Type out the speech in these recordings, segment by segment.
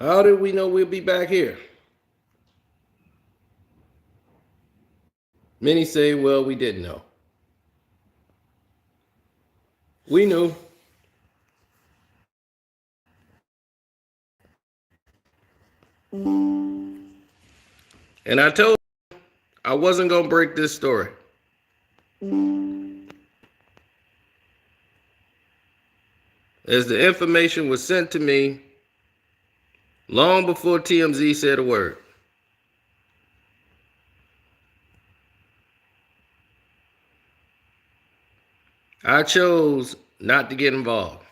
How did we know we'll be back here? Many say, well, we didn't know. We knew. And I told you I wasn't going to break this story. As the information was sent to me long before TMZ said a word. I chose not to get involved.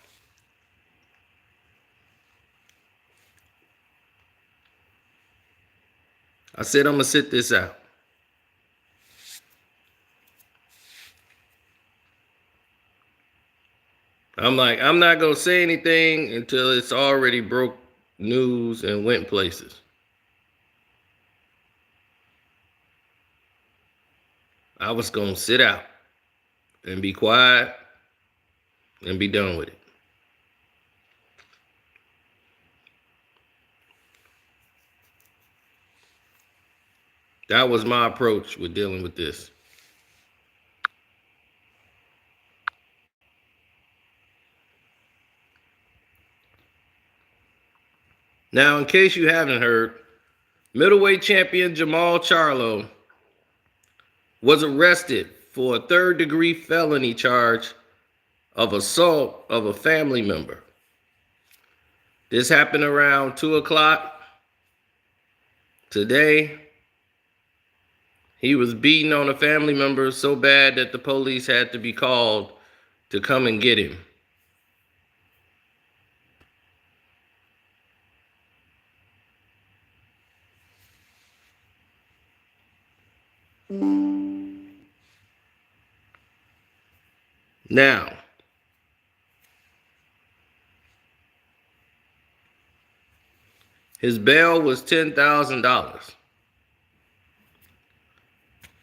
I said, I'm going to sit this out. I'm like, I'm not going to say anything until it's already broke news and went places. I was going to sit out and be quiet and be done with it. That was my approach with dealing with this. Now, in case you haven't heard, middleweight champion Jermall Charlo was arrested for a third-degree felony charge of assault of a family member. This happened around 2 o'clock today. He was beating on a family member so bad that the police had to be called to come and get him. Now, his bail was $10,000.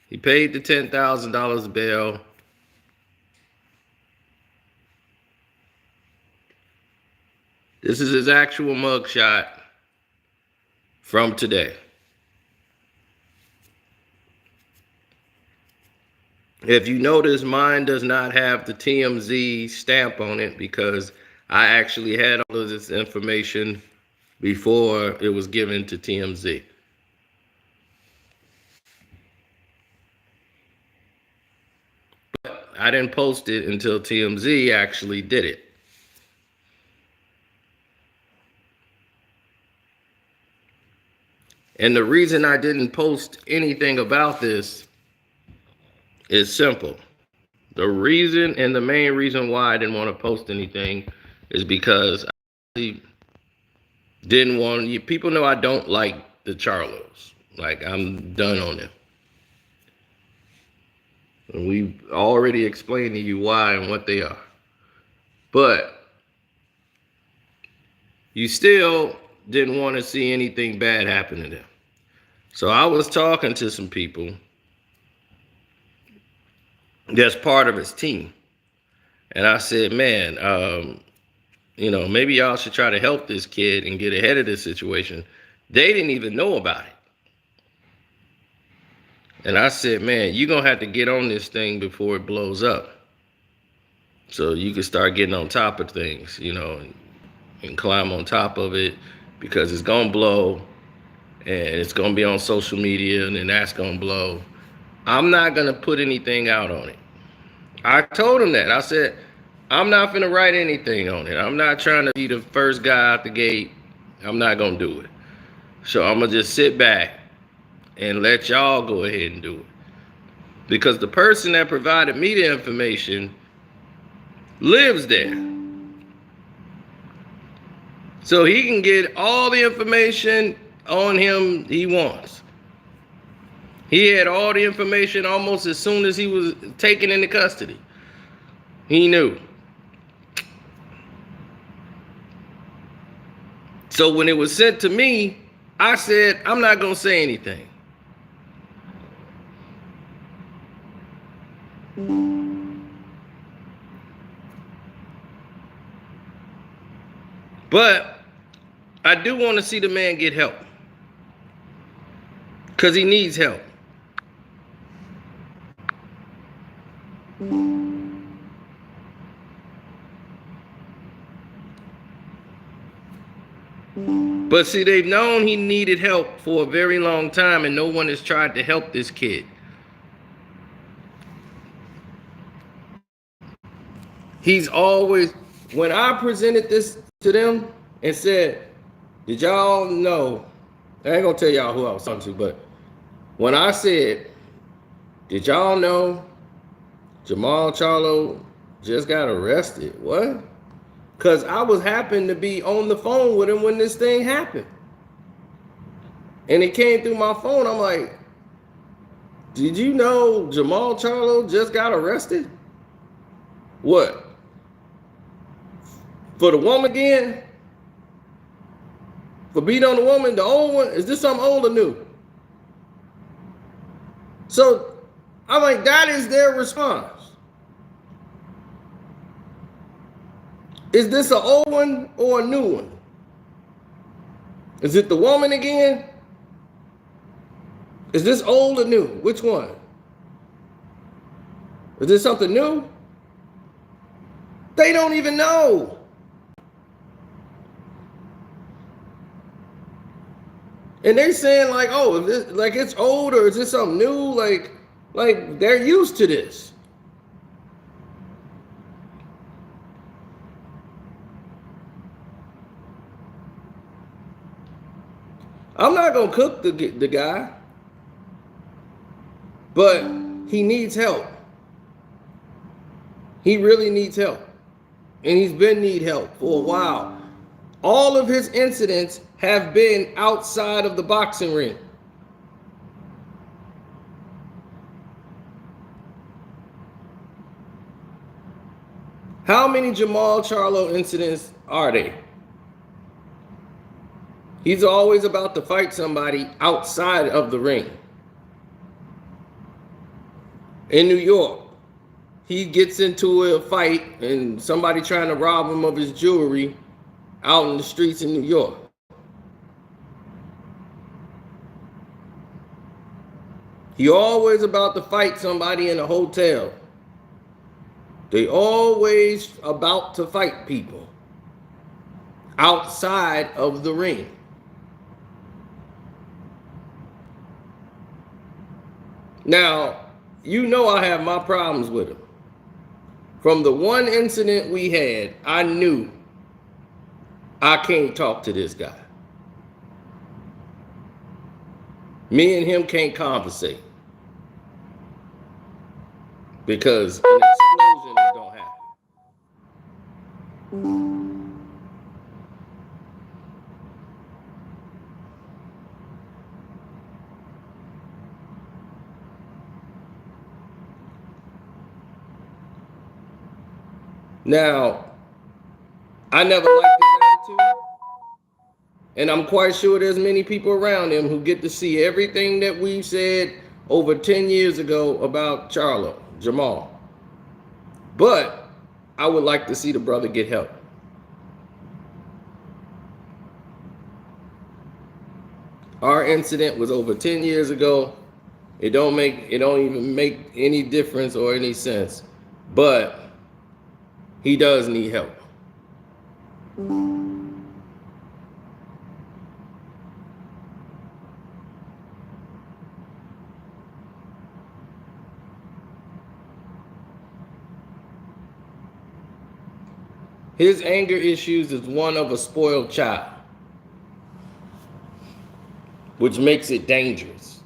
He paid the $10,000 bail. This is his actual mugshot from today. If you notice, mine does not have the TMZ stamp on it because I actually had all of this information before it was given to TMZ. But I didn't post it until TMZ actually did it. And the reason I didn't post anything about this is simple. The reason and the main reason why I didn't want to post anything is because I didn't want you. People know I don't like the Charlos. Like, I'm done on them. And we've already explained to you why and what they are. But you still didn't want to see anything bad happen to them. So I was talking to some people that's part of his team. And I said, man, maybe y'all should try to help this kid and get ahead of this situation. They didn't even know about it. And I said, man, you're going to have to get on this thing before it blows up. So you can start getting on top of things, and climb on top of it, because it's going to blow and it's going to be on social media, and then that's going to blow. I'm not going to put anything out on it. I told him that. I said, I'm not going to write anything on it. I'm not trying to be the first guy out the gate. I'm not going to do it. So I'm going to just sit back and let y'all go ahead and do it. Because the person that provided me the information lives there. So he can get all the information on him he wants. He had all the information almost as soon as he was taken into custody. He knew. So when it was sent to me, I said, I'm not going to say anything. But I do want to see the man get help. Because he needs help. But see, they've known he needed help for a very long time, and no one has tried to help this kid. He's always, when I presented this to them and said, did y'all know, I ain't gonna tell y'all who I was talking to, but when I said, did y'all know Jermall Charlo just got arrested? What? Because I was happened to be on the phone with him when this thing happened. And it came through my phone. I'm like, did you know Jermall Charlo just got arrested? What? For the woman again? For beating on the woman, the old one? Is this something old or new? So I'm like, that is their response. Is this an old one or a new one? Is it the woman again? Is this old or new? Which one? Is this something new? They don't even know. And they saying like, oh, is this, like it's old or is this something new? Like they're used to this. I'm not gonna cook the guy, but he needs help. He really needs help, and he's been need help for a while. All of his incidents have been outside of the boxing ring. How many Jermall Charlo incidents are there? He's always about to fight somebody outside of the ring. In New York, he gets into a fight and somebody trying to rob him of his jewelry out in the streets in New York. He always about to fight somebody in a hotel. They always about to fight people outside of the ring. Now, you know I have my problems with him. From the one incident we had, I knew I can't talk to this guy. Me and him can't conversate. Because an explosion is gonna happen. Now, I never liked his attitude, and I'm quite sure there's many people around him who get to see everything that we've said over 10 years ago about Jermall. But I would like to see the brother get help. Our incident was over 10 years ago. It don't even make any difference or any sense. But he does need help. His anger issues is one of a spoiled child, which makes it dangerous.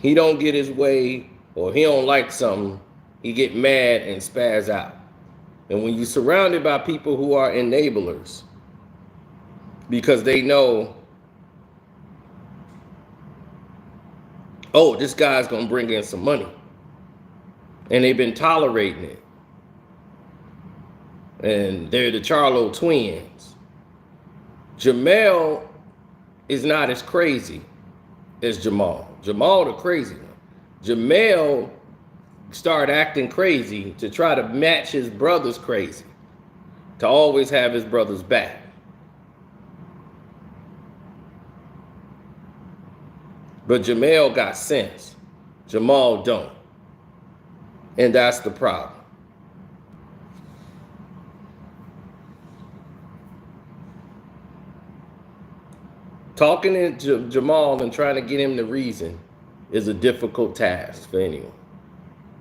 He don't get his way or he don't like something, he get mad and spaz out. And when you're surrounded by people who are enablers, because they know, oh, this guy's gonna bring in some money, and they've been tolerating it, and they're the Charlo twins. Jermall is not as crazy as Jermall. Jermall the crazy one. Jermall started acting crazy to try to match his brother's crazy, to always have his brother's back. But Jermall got sense. Jermall don't. And that's the problem. Talking to Jermall and trying to get him to reason is a difficult task for anyone.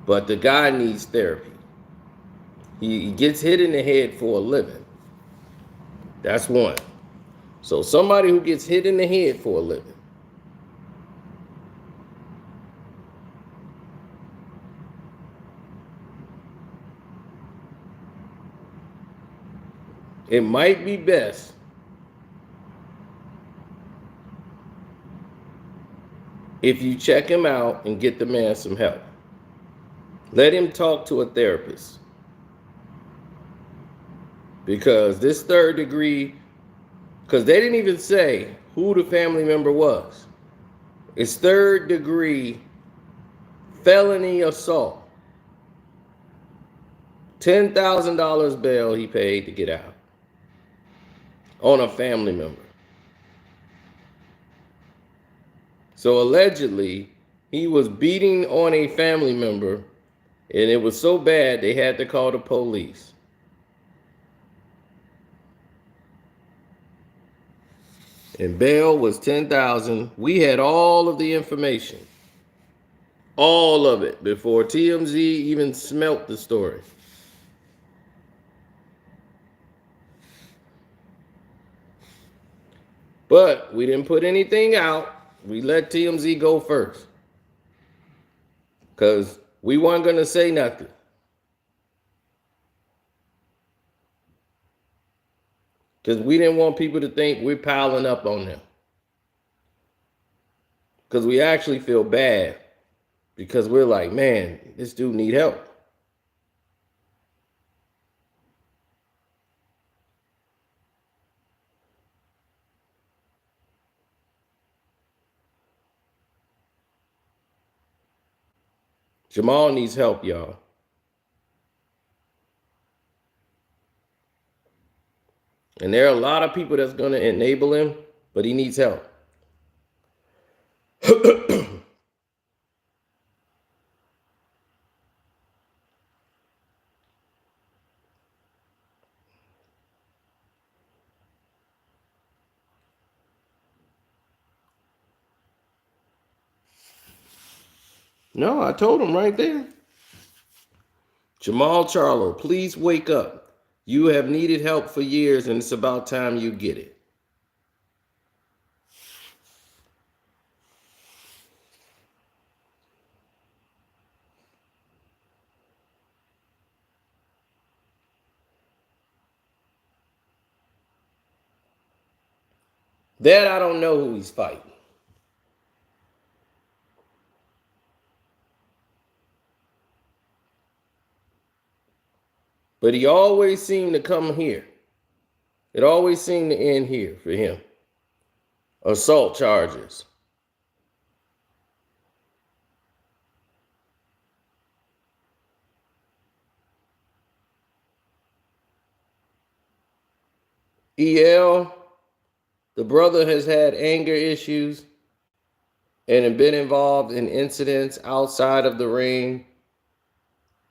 But the guy needs therapy. He gets hit in the head for a living. That's one. So somebody who gets hit in the head for a living, it might be best if you check him out and get the man some help. Let him talk to a therapist. Because this third degree, because they didn't even say who the family member was. It's third degree felony assault. $10,000 bail he paid to get out on a family member. So allegedly, he was beating on a family member, and it was so bad they had to call the police. And bail was $10,000. We had all of the information, all of it, before TMZ even smelt the story. But we didn't put anything out. We let TMZ go first. Because we weren't going to say nothing. Because we didn't want people to think we're piling up on them. Because we actually feel bad. Because we're like, man, this dude need help. Jermall needs help, y'all. And there are a lot of people that's going to enable him, but he needs help. No, I told him right there. Jermall Charlo, please wake up. You have needed help for years, and it's about time you get it. That I don't know who he's fighting. But he always seemed to come here. It always seemed to end here for him. Assault charges. EL, the brother has had anger issues and have been involved in incidents outside of the ring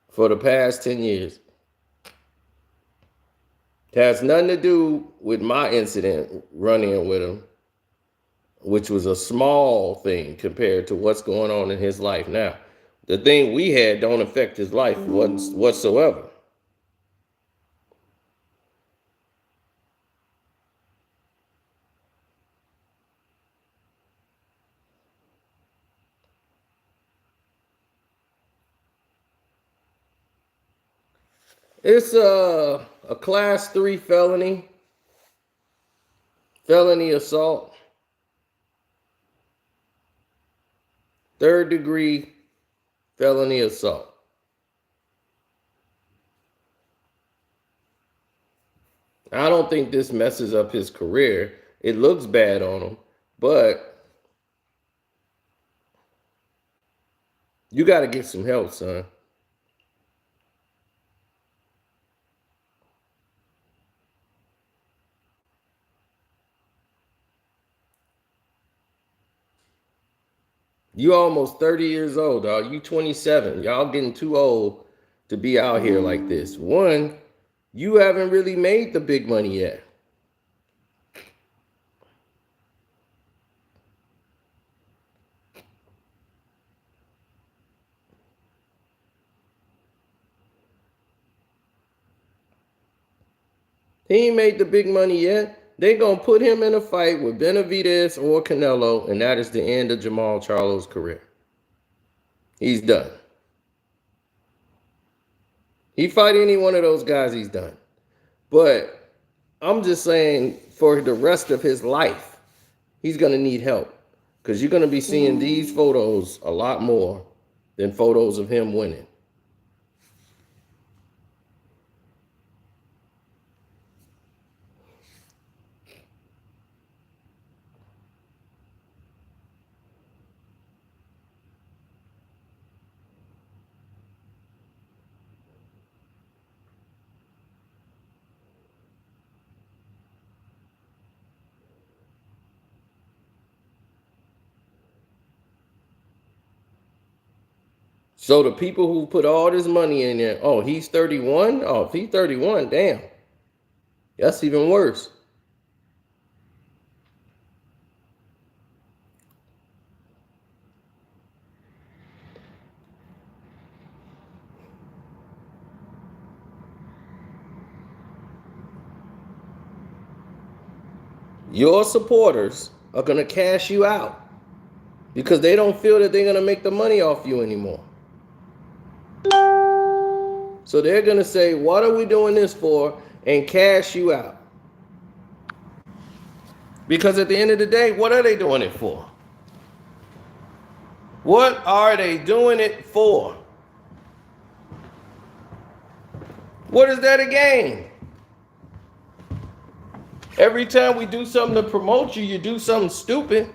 for the past 10 years. It has nothing to do with my incident running with him, which was a small thing compared to what's going on in his life now. The thing we had don't affect his life whatsoever. It's a class 3 felony assault, third degree felony assault. I don't think this messes up his career. It looks bad on him, but you got to get some help, son. You almost 30 years old, dog. You 27. Y'all getting too old to be out here like this. One, you haven't really made the big money yet. He ain't made the big money yet. They gonna put him in a fight with Benavidez or Canelo, and that is the end of Jermall Charlo's career. He's done. He fight any one of those guys, he's done. But I'm just saying, for the rest of his life, he's gonna need help, because you're gonna be seeing these photos a lot more than photos of him winning. So the people who put all this money in there, oh, he's 31? Oh, if he's 31, damn. That's even worse. Your supporters are going to cash you out because they don't feel that they're going to make the money off you anymore. So they're going to say, what are we doing this for? And cash you out. Because at the end of the day, what are they doing it for? What are they doing it for? What is that again? Every time we do something to promote you, you do something stupid.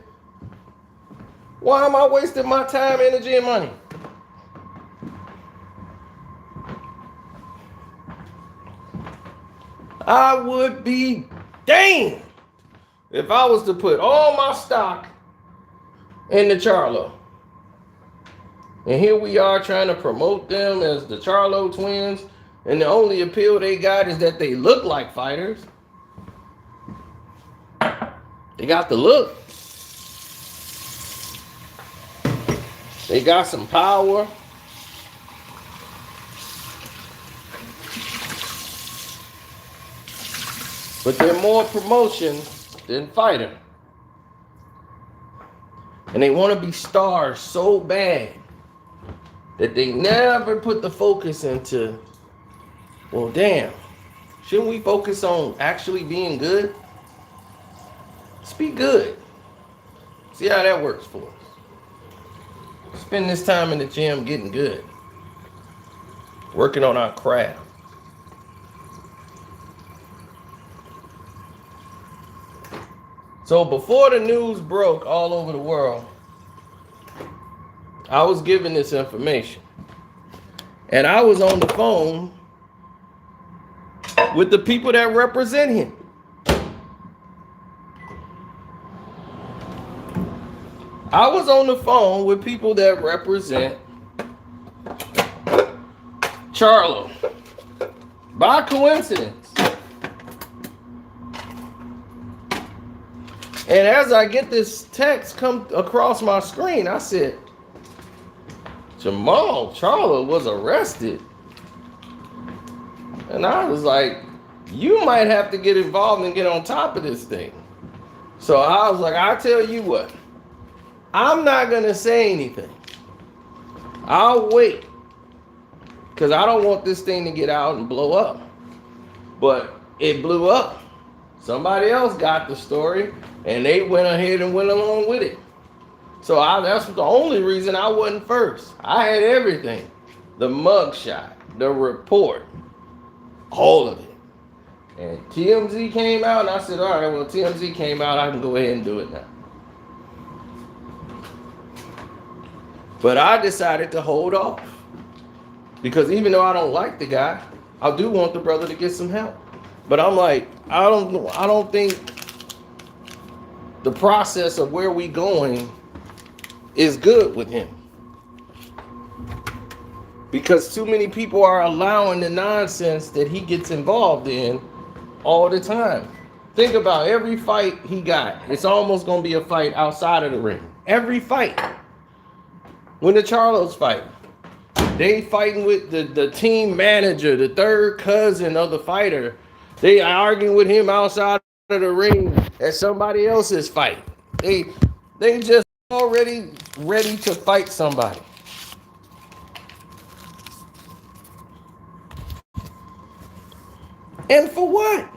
Why am I wasting my time, energy, and money? I would be damned if I was to put all my stock in the Charlo. And here we are trying to promote them as the Charlo twins. And the only appeal they got is that they look like fighters. They got the look. They got some power. But they're more promotion than fighter. And they want to be stars so bad that they never put the focus into, well, damn, shouldn't we focus on actually being good? Let's be good. See how that works for us. Spend this time in the gym getting good. Working on our craft. So before the news broke all over the world, I was given this information. And I was on the phone with the people that represent him. I was on the phone with people that represent Charlo. By coincidence. And as I get this text come across my screen, I said, Jermall Charlo was arrested. And I was like, you might have to get involved and get on top of this thing. So I was like, I'll tell you what. I'm not going to say anything. I'll wait. Because I don't want this thing to get out and blow up. But it blew up. Somebody else got the story. And they went ahead and went along with it. So that's the only reason I wasn't first. I had everything. The mugshot, the report, all of it. And TMZ came out, and I said, all right, well, TMZ came out, I can go ahead and do it now. But I decided to hold off. Because even though I don't like the guy, I do want the brother to get some help. But I'm like, I don't think the process of where we going is good with him. Because too many people are allowing the nonsense that he gets involved in all the time. Think about every fight he got. It's almost going to be a fight outside of the ring. Every fight. When the Charlos fight, they fighting with the team manager, the third cousin of the fighter. They arguing with him outside of the ring at somebody else's fight. They just already ready to fight somebody. And for what?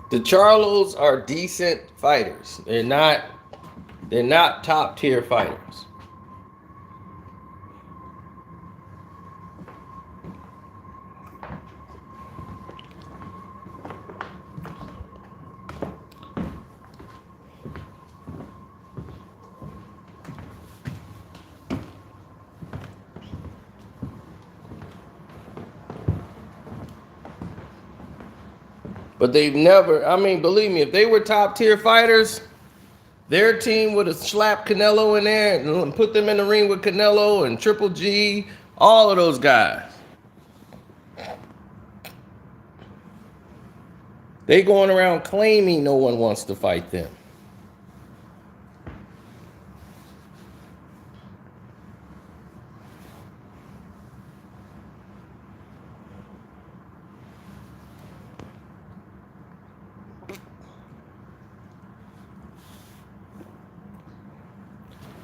The Charlos are decent fighters. They're not top tier fighters. But they've never, I mean, believe me, if they were top tier fighters, their team would have slapped Canelo in there and put them in the ring with Canelo and Triple G, all of those guys. They going around claiming no one wants to fight them.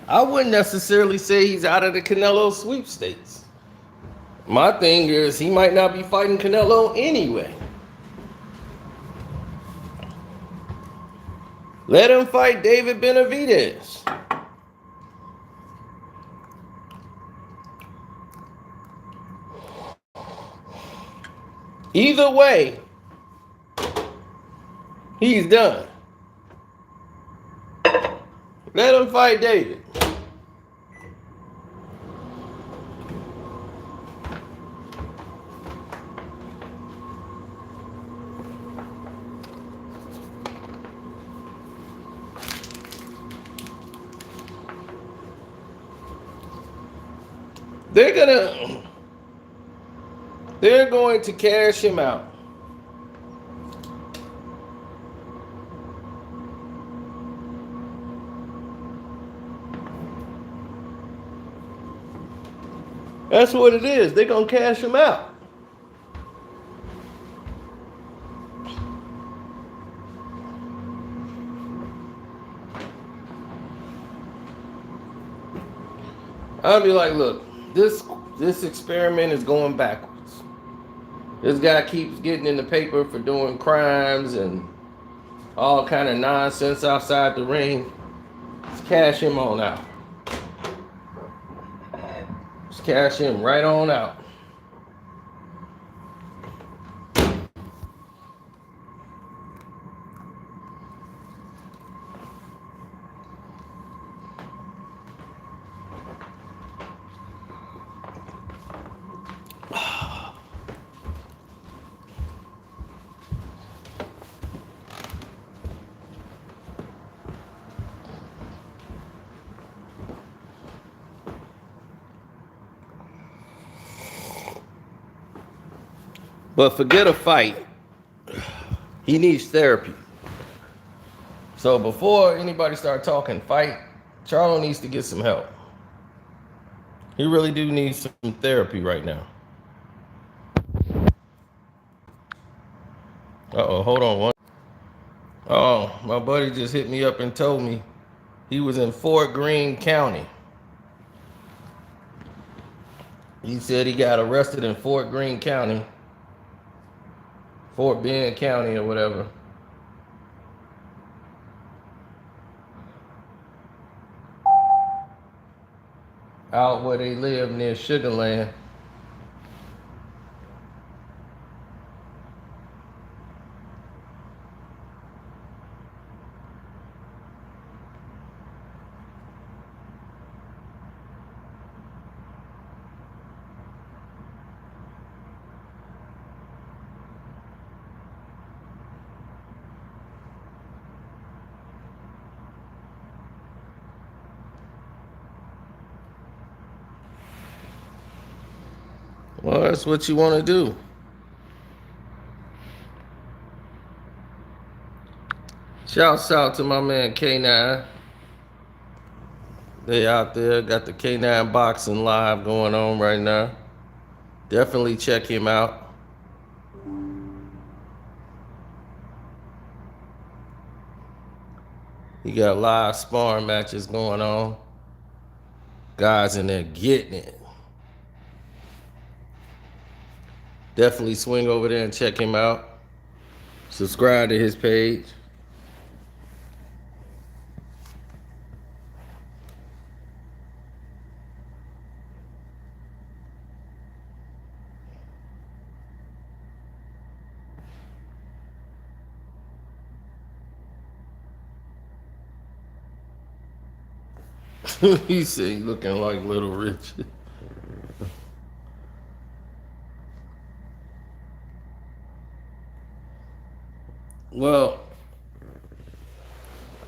I wouldn't necessarily say he's out of the Canelo sweepstakes. My thing is he might not be fighting Canelo anyway. Let him fight David Benavidez. Either way, he's done. Let him fight David. They're going to cash him out. That's what it is. They're going to cash him out. I'll be like, look, this experiment is going backwards. This guy keeps getting in the paper for doing crimes and all kind of nonsense outside the ring. Let's cash him on out. Let's cash him right on out. But forget a fight. He needs therapy. So before anybody start talking fight, Charlo needs to get some help. He really do need some therapy right now. Uh-oh, hold on one. Oh, my buddy just hit me up and told me he was in Fort Greene County. He said he got arrested in Fort Greene County, Fort Bend County or whatever. Out where they live near Sugarland. Well, that's what you want to do. Shouts out to my man K9. They out there, got the K9 boxing live going on right now. Definitely check him out. He got live sparring matches going on. Guys in there getting it. Definitely swing over there and check him out. Subscribe to his page. He said he looking like Little Rich. Well,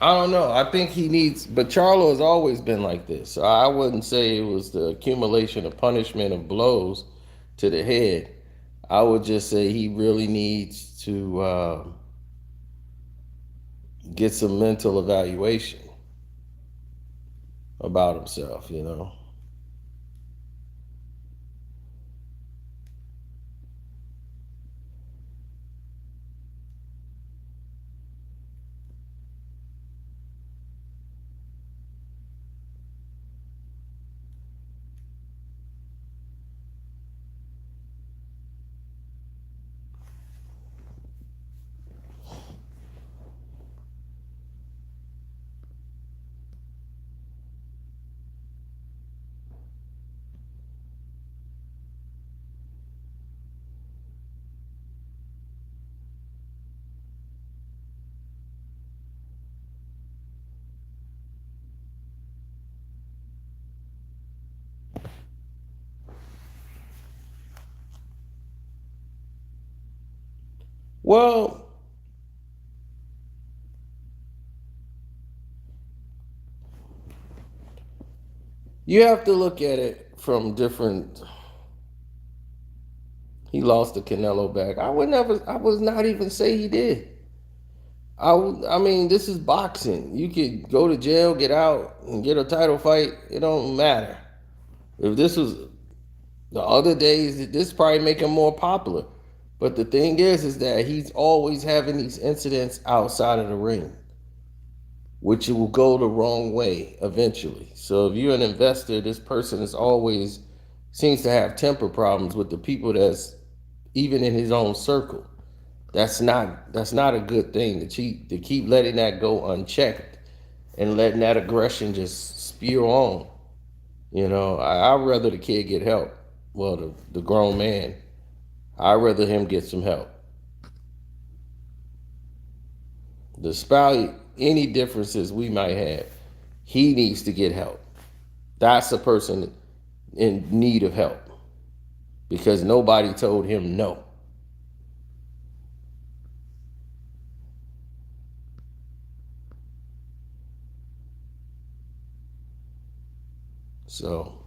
I don't know. I think he needs, but Charlo has always been like this. So I wouldn't say it was the accumulation of punishment of blows to the head. I would just say he really needs to get some mental evaluation about himself, you know. Well, you have to look at it from different. He lost the Canelo back. I would never. I was not even say he did. I mean, this is boxing. You could go to jail, get out, and get a title fight. It don't matter. If this was the other days, this probably make him more popular. But the thing is that he's always having these incidents outside of the ring, which will go the wrong way eventually. So if you're an investor, this person is always seems to have temper problems with the people that's even in his own circle. That's not a good thing to keep letting that go unchecked and letting that aggression just spew on. You know, I'd rather the kid get help. Well, the grown man, I'd rather him get some help. Despite any differences we might have, he needs to get help. That's a person in need of help because nobody told him no. So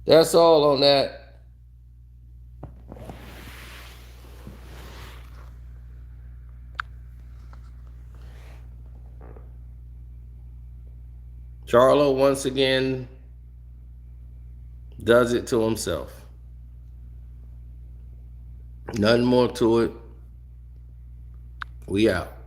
that's all on that. Charlo once again does it to himself. Nothing more to it. We out.